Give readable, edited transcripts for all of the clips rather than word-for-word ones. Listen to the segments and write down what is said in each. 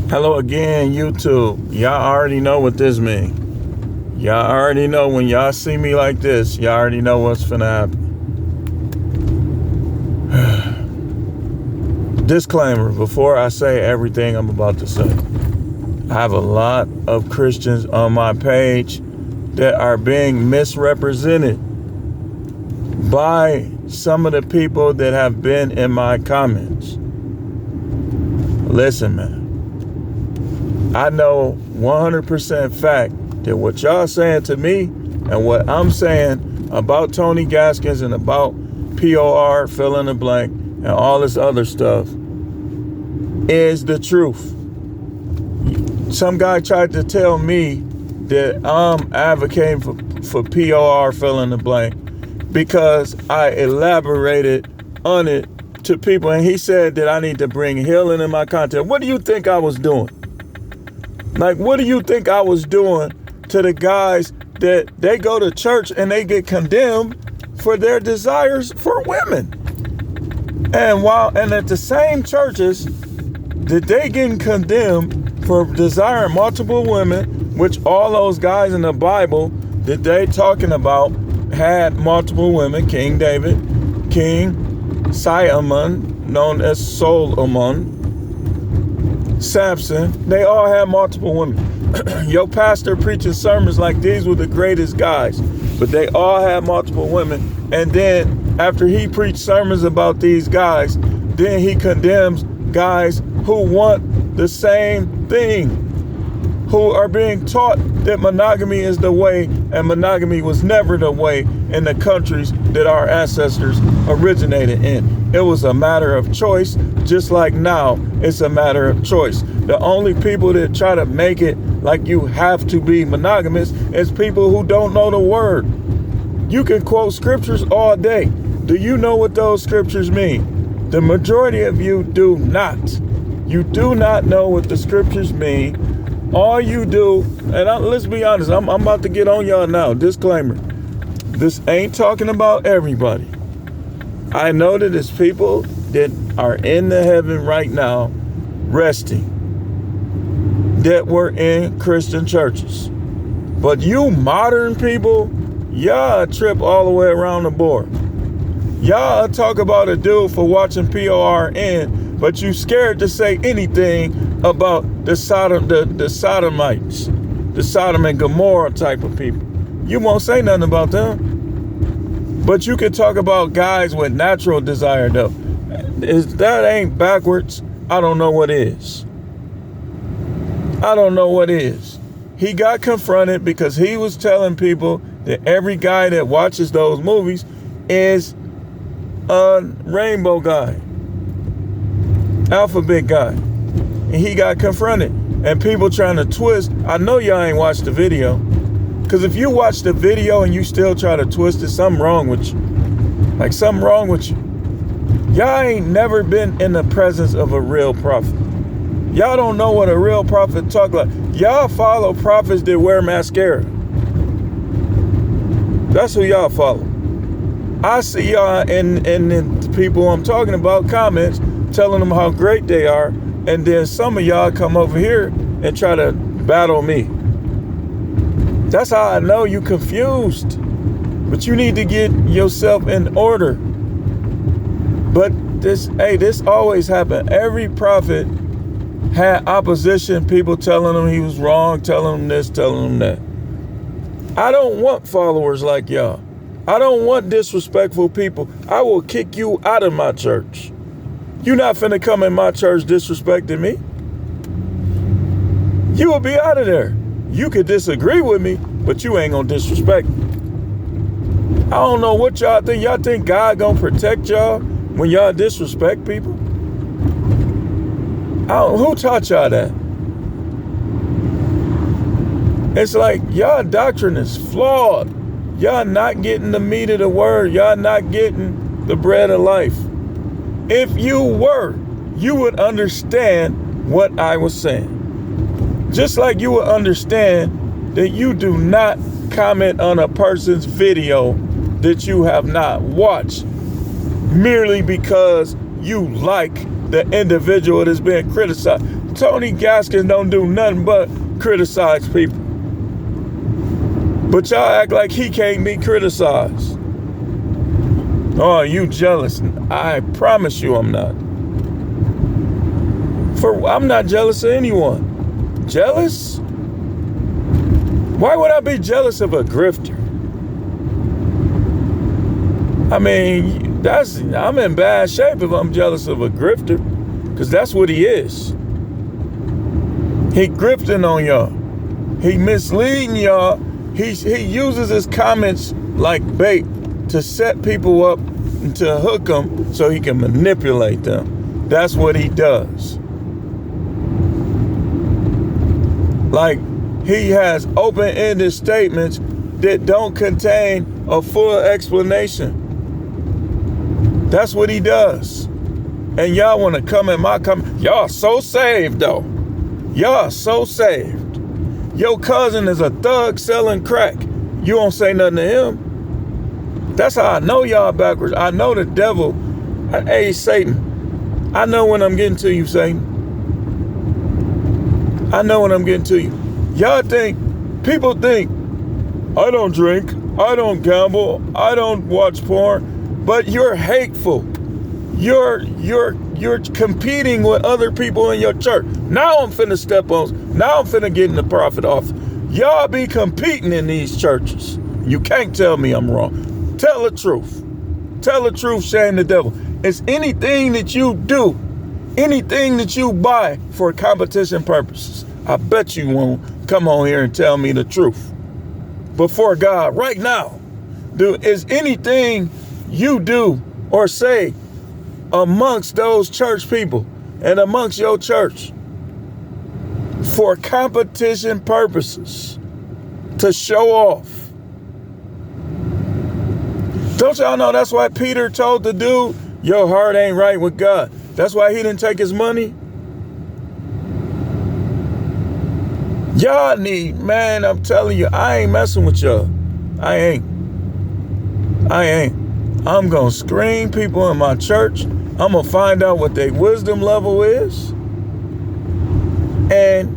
Hello again, YouTube. Y'all already know what this means. Y'all already know when y'all see me like this, y'all already know what's finna happen. Disclaimer, before I say everything I'm about to say. I have a lot of Christians on my page that are being misrepresented by some of the people that have been in my comments. Listen, man. I know 100% fact that what y'all saying to me and what I'm saying about Tony Gaskins and about POR, fill in the blank, and all this other stuff is the truth. Some guy tried to tell me that I'm advocating for POR, fill in the blank, because I elaborated on it to people, and he said that I need to bring healing in my content. What do you think I was doing? Like, what do you think I was doing to the guys that they go to church and they get condemned for their desires for women? And at the same churches that they getting condemned for desiring multiple women, which all those guys in the Bible that they talking about had multiple women, King David, King Solomon, known as Solomon, Samson, they all had multiple women. Your pastor preaching sermons like these were the greatest guys, but they all had multiple women. And then after he preached sermons about these guys, then he condemns guys who want the same thing, who are being taught that monogamy is the way, and monogamy was never the way in the countries that our ancestors originated in. It was a matter of choice, just like now it's a matter of choice. The only people that try to make it like you have to be monogamous is people who don't know the word. You can quote scriptures all day. Do you know what those scriptures mean? The majority of you do not. You do not know what the scriptures mean. All you do, and let's be honest, I'm about to get on y'all now. Disclaimer. This ain't talking about everybody. I know that it's people that are in the heaven right now, resting, that were in Christian churches. But you modern people, y'all trip all the way around the board. Y'all talk about a dude for watching PORN, but you scared to say anything about the Sodomites, the Sodom and Gomorrah type of people. You won't say nothing about them. But you can talk about guys with natural desire, though. If that ain't backwards, I don't know what is. I don't know what is. He got confronted because he was telling people that every guy that watches those movies is a rainbow guy, alphabet guy. And he got confronted. And people trying to twist. I know y'all ain't watched the video. Because if you watch the video and you still try to twist it, something wrong with you. Like something wrong with you. Y'all ain't never been in the presence of a real prophet. Y'all don't know what a real prophet talk like. Y'all follow prophets that wear mascara. That's who y'all follow. I see y'all and the people I'm talking about comments telling them how great they are. And then some of y'all come over here and try to battle me. That's how I know you confused. But you need to get yourself in order. But this always happened. Every prophet had opposition, people telling him he was wrong, telling him this, telling him that. I don't want followers like y'all. I don't want disrespectful people. I will kick you out of my church. You're not finna come in my church disrespecting me. You will be out of there. You could disagree with me, but you ain't gonna disrespect me. I don't know what y'all think. Y'all think God gonna protect y'all when y'all disrespect people? Who taught y'all that? It's like y'all doctrine is flawed. Y'all not getting the meat of the word. Y'all not getting the bread of life. If you were, you would understand what I was saying. Just like you would understand that you do not comment on a person's video that you have not watched merely because you like the individual that's being criticized. Tony Gaskins don't do nothing but criticize people. But y'all act like he can't be criticized. Oh, you jealous? I promise you I'm not. I'm not jealous of anyone. Jealous? Why would I be jealous of a grifter? I mean, I'm in bad shape if I'm jealous of a grifter, because that's what he is. He grifting on y'all. He misleading y'all. He uses his comments like bait to set people up and to hook them so he can manipulate them. That's what he does. Like, he has open-ended statements that don't contain a full explanation. That's what he does. And y'all want to come in my comment. Y'all so saved, though. Y'all so saved. Your cousin is a thug selling crack. You don't say nothing to him. That's how I know y'all backwards. I know the devil. Hey, Satan. I know when I'm getting to you, Satan. I know when I'm getting to you. People think, I don't drink, I don't gamble, I don't watch porn, but you're hateful. You're competing with other people in your church. Now I'm finna step on, now I'm finna get in the prophet office. Y'all be competing in these churches. You can't tell me I'm wrong. Tell the truth. Tell the truth, shame the devil. It's anything that you do, anything that you buy for competition purposes. I bet you won't come on here and tell me the truth. Before God, right now, is anything you do or say amongst those church people and amongst your church for competition purposes, to show off? Don't y'all know that's why Peter told the dude, your heart ain't right with God? That's why he didn't take his money. Y'all need, man, I'm telling you, I ain't messing with y'all. I ain't. I'm going to screen people in my church. I'm going to find out what their wisdom level is. And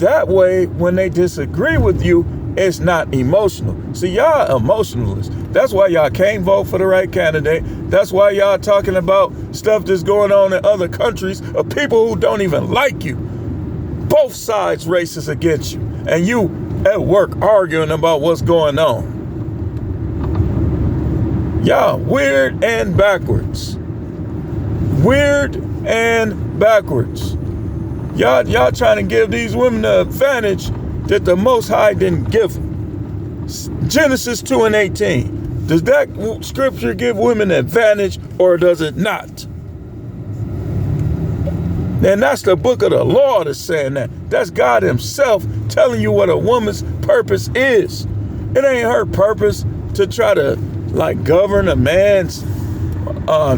that way, when they disagree with you, it's not emotional. See, y'all emotionalists. That's why y'all can't vote for the right candidate. That's why y'all talking about stuff that's going on in other countries of people who don't even like you. Both sides racist against you. And you at work arguing about what's going on. Y'all weird and backwards. Weird and backwards. Y'all trying to give these women the advantage that the Most High didn't give them. Genesis 2:18. Does that scripture give women an advantage or does it not? And that's the book of the law that's saying that. That's God himself telling you what a woman's purpose is. It ain't her purpose to try to govern a man's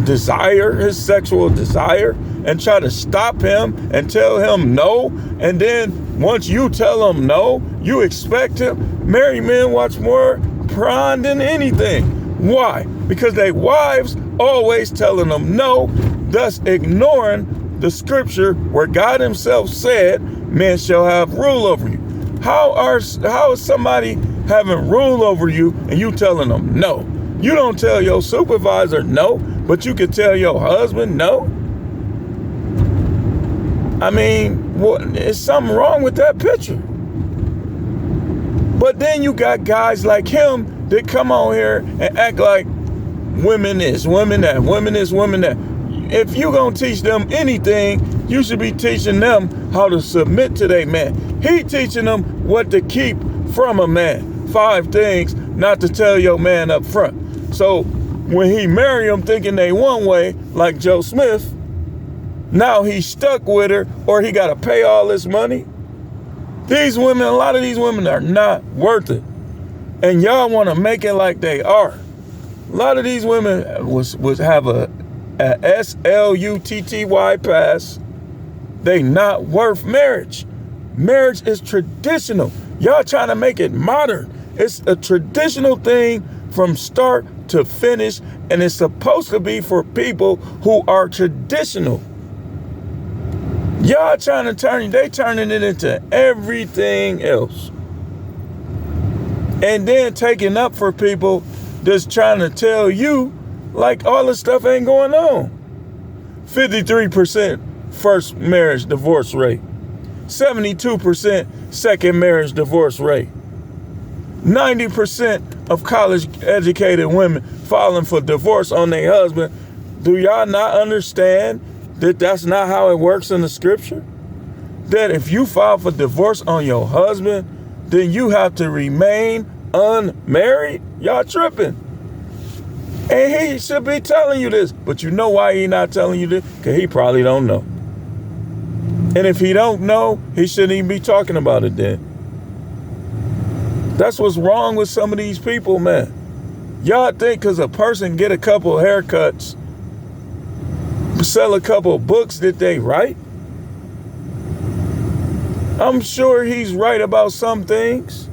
desire, his sexual desire, and try to stop him and tell him no. And then once you tell him no, you expect him. Married men watch more porn than anything. Why? Because their wives always telling them no, thus ignoring the scripture where God himself said men shall have rule over you. How is somebody having rule over you and you telling them no? You don't tell your supervisor no, but you can tell your husband no? I mean, is something wrong with that picture? But then you got guys like him that come on here and act like women is, women that, women is, women that. If you gonna teach them anything, you should be teaching them how to submit to their man. He teaching them what to keep from a man. 5 things not to tell your man up front. So when he marry them thinking they one way, like Joe Smith, now he's stuck with her or he gotta pay all this money. These women, a lot of these women are not worth it. And y'all wanna make it like they are. A lot of these women have a SLUTTY pass. They not worth marriage. Marriage is traditional. Y'all trying to make it modern. It's a traditional thing from start to finish, and it's supposed to be for people who are traditional. Y'all trying to they turning it into everything else. And then taking up for people that's trying to tell you like all this stuff ain't going on. 53% first marriage divorce rate. 72% second marriage divorce rate. 90% of college educated women filing for divorce on their husband. Do y'all not understand that that's not how it works in the scripture? That if you file for divorce on your husband, then you have to remain unmarried? Y'all tripping. And he should be telling you this. But you know why he not telling you this? Because he probably don't know. And if he don't know, he shouldn't even be talking about it then. That's what's wrong with some of these people, man. Y'all think because a person get a couple haircuts, sell a couple books that they write? I'm sure he's right about some things,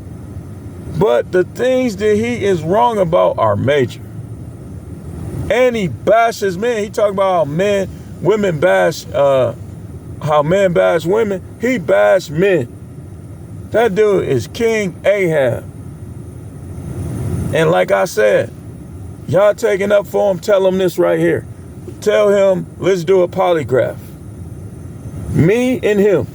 but the things that he is wrong about are major. And he bashes men. He talk about how women bash, how men bash women. He bashed men. That dude is King Ahab. And like I said, y'all taking up for him, tell him this right here. Tell him, let's do a polygraph. Me and him.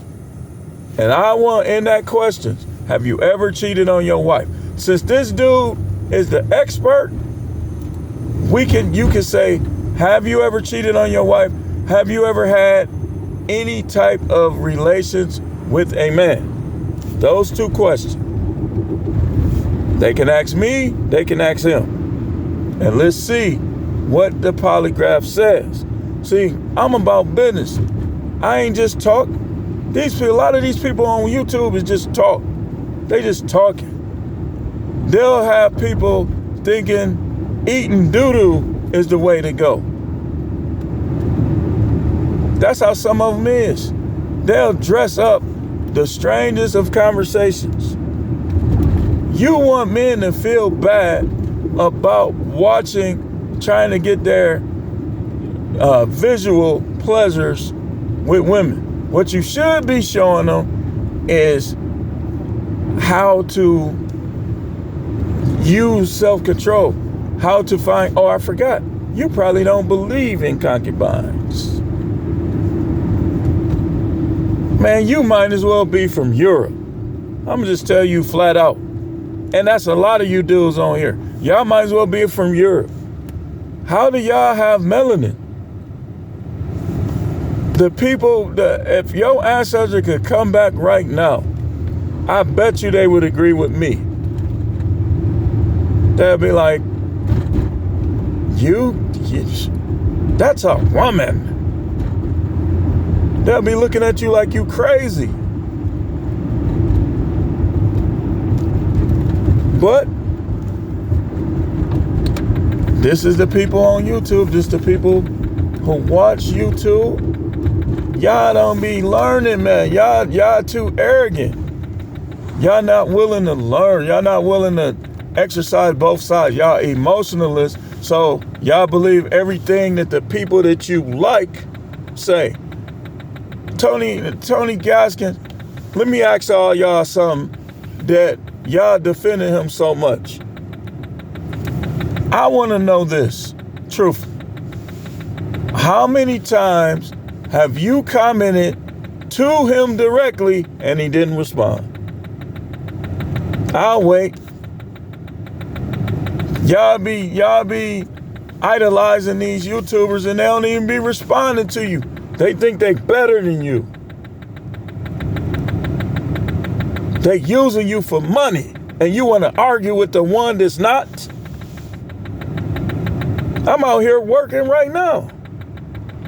And I want in that question, have you ever cheated on your wife? Since this dude is the expert, you can say, have you ever cheated on your wife? Have you ever had any type of relations with a man? Those two questions. They can ask me, they can ask him. And let's see what the polygraph says. See, I'm about business. I ain't just talk. A lot of these people on YouTube is just talk. They just talking. They'll have people thinking eating doo-doo is the way to go. That's how some of them is. They'll dress up the strangest of conversations. You want men to feel bad about trying to get their visual pleasures with women. What you should be showing them is how to use self-control, how to find, I forgot, you probably don't believe in concubines. Man, you might as well be from Europe. I'm gonna just tell you flat out. And that's a lot of you dudes on here. Y'all might as well be from Europe. How do y'all have melanin? The people, if your ancestor could come back right now, I bet you they would agree with me. They'll be like, that's a woman. They'll be looking at you like you crazy. But this is the people on YouTube, just the people who watch YouTube. Y'all don't be learning, man. Y'all too arrogant. Y'all not willing to learn. Y'all not willing to exercise both sides. Y'all emotionalists. So y'all believe everything that the people that you like say. Tony Gaskins, let me ask all y'all something that y'all defending him so much. I want to know this, truthfully. How many times have you commented to him directly and he didn't respond? I'll wait. Y'all be idolizing these YouTubers and they don't even be responding to you. They think they better than you. They using you for money and you want to argue with the one that's not? I'm out here working right now.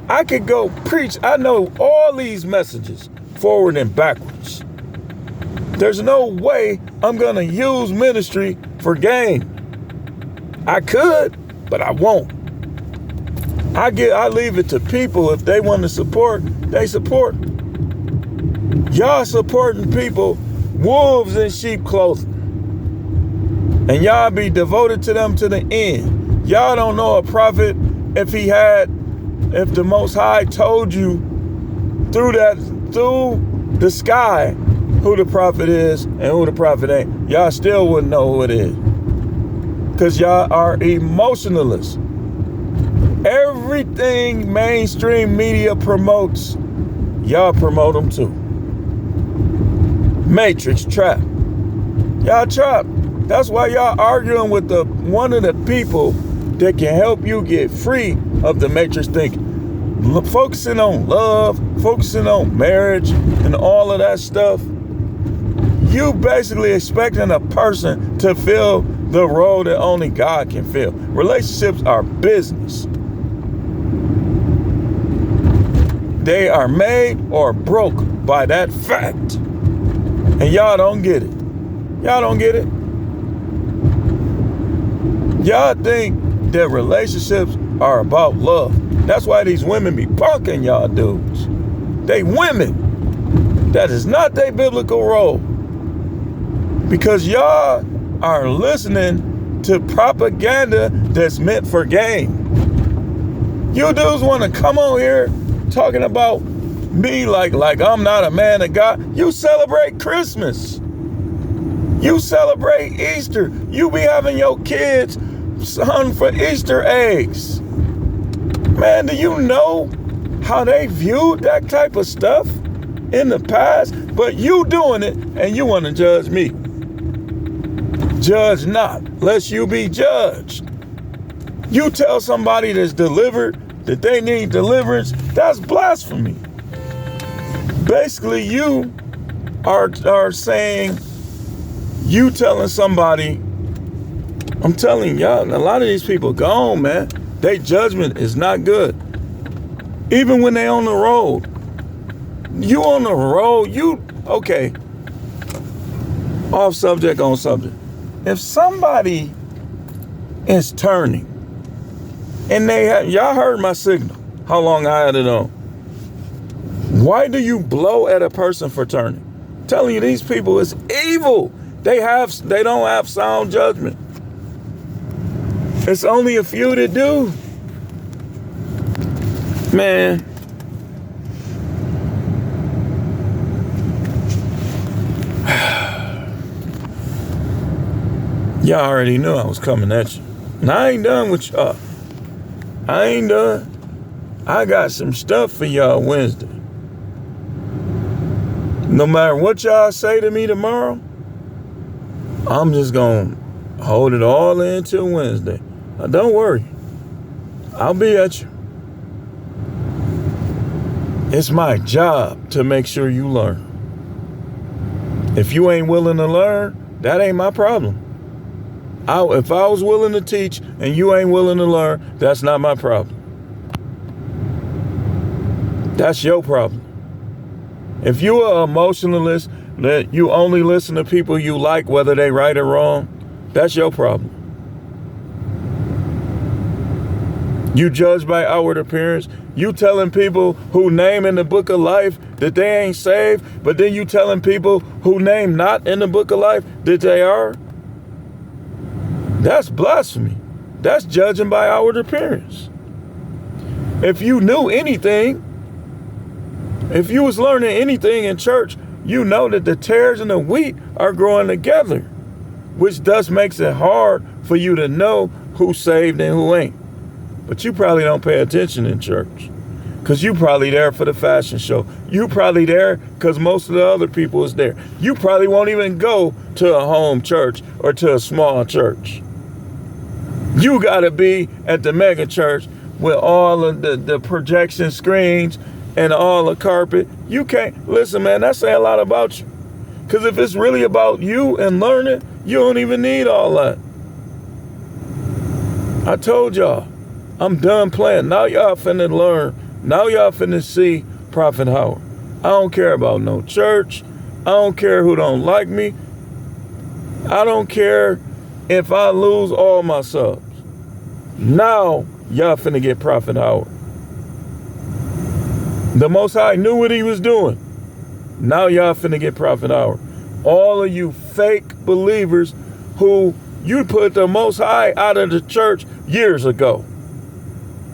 I could go preach. I know all these messages forward and backwards. There's no way I'm going to use ministry for gain. I could, but I won't. I leave it to people. If they want to support, they support. Y'all supporting people, wolves in sheep clothing. And y'all be devoted to them to the end. Y'all don't know a prophet if the Most High told you through through the sky who the prophet is and who the prophet ain't, y'all still wouldn't know who it is. Because y'all are emotionalists. Everything mainstream media promotes, y'all promote them too. Matrix, trap. Y'all trap. That's why y'all arguing with one of the people that can help you get free of the matrix thinking. Focusing on love, focusing on marriage, and all of that stuff. You basically expecting a person to fill the role that only God can fill. Relationships are business. They are made or broke by that fact. And y'all don't get it. Y'all don't get it. Y'all think that relationships are about love. That's why these women be punking y'all dudes. They women. That is not their biblical role. Because y'all are listening to propaganda that's meant for gain. You dudes want to come on here talking about me like I'm not a man of God. You celebrate Christmas. You celebrate Easter. You be having your kids hunt for Easter eggs. Man, do you know how they viewed that type of stuff in the past? But you doing it and you want to judge me. Judge not, lest you be judged. You tell somebody that's delivered that they need deliverance, that's blasphemy. Basically, you are saying, you telling somebody, I'm telling y'all, a lot of these people gone, man. Their judgment is not good. Even when they on the road. You on the road, okay. Off subject, on subject. If somebody is turning, and y'all heard my signal, how long I had it on. Why do you blow at a person for turning? I'm telling you, these people is evil. They don't have sound judgment. It's only a few that do. Man. Y'all already knew I was coming at you. And I ain't done with y'all. I ain't done. I got some stuff for y'all Wednesday. No matter what y'all say to me tomorrow, I'm just going to hold it all in till Wednesday. Now, don't worry. I'll be at you. It's my job to make sure you learn. If you ain't willing to learn, that ain't my problem. If I was willing to teach and you ain't willing to learn, that's not my problem. That's your problem. If you are emotionalist, that you only listen to people you like, whether they right or wrong, that's your problem. You judge by outward appearance. You telling people who name in the book of life that they ain't saved, but then you telling people who name not in the book of life that they are. That's blasphemy. That's judging by outward appearance. If you knew anything, if you was learning anything in church, you know that the tares and the wheat are growing together, which thus makes it hard for you to know who's saved and who ain't. But you probably don't pay attention in church because you probably there for the fashion show. You probably there because most of the other people is there. You probably won't even go to a home church or to a small church. You got to be at the mega church with all of the projection screens and all the carpet. You can't, listen, man, that say a lot about you. Because if it's really about you and learning, you don't even need all that. I told y'all, I'm done playing. Now y'all finna learn. Now y'all finna see Prophet Howard. I don't care about no church. I don't care who don't like me. I don't care if I lose all my subs. Now y'all finna get Prophet Howard. The Most High knew what he was doing. Now y'all finna get Prophet Howard. All of you fake believers who you put the Most High out of the church years ago.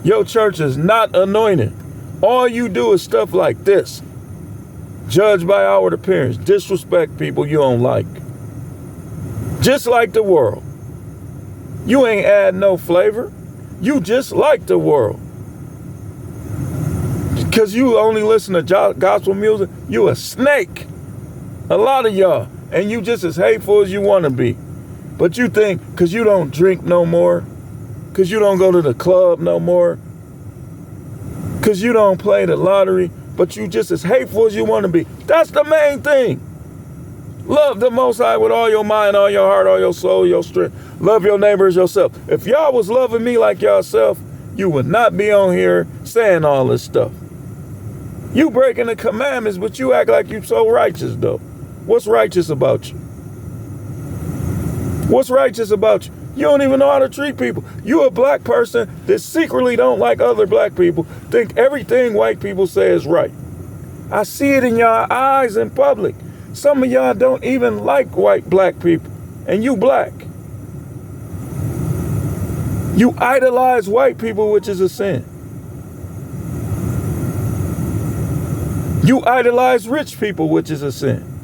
Your church is not anointed. All you do is stuff like this. Judge by outward appearance. Disrespect people you don't like. Just like the world. You ain't add no flavor. You just like the world. Because you only listen to gospel music, you a snake. A lot of y'all. And you just as hateful as you want to be. But you think because you don't drink no more, because you don't go to the club no more, because you don't play the lottery, but you just as hateful as you want to be. That's the main thing. Love the Most High with all your mind, all your heart, all your soul, your strength. Love your neighbor as yourself. If y'all was loving me like yourself, you would not be on here saying all this stuff. You breaking the commandments, but you act like you so righteous, though. What's righteous about you? What's righteous about you? You don't even know how to treat people. You a black person that secretly don't like other black people, think everything white people say is right. I see it in y'all eyes in public. Some of y'all don't even like black people, and you black. You idolize white people, which is a sin. You idolize rich people, which is a sin.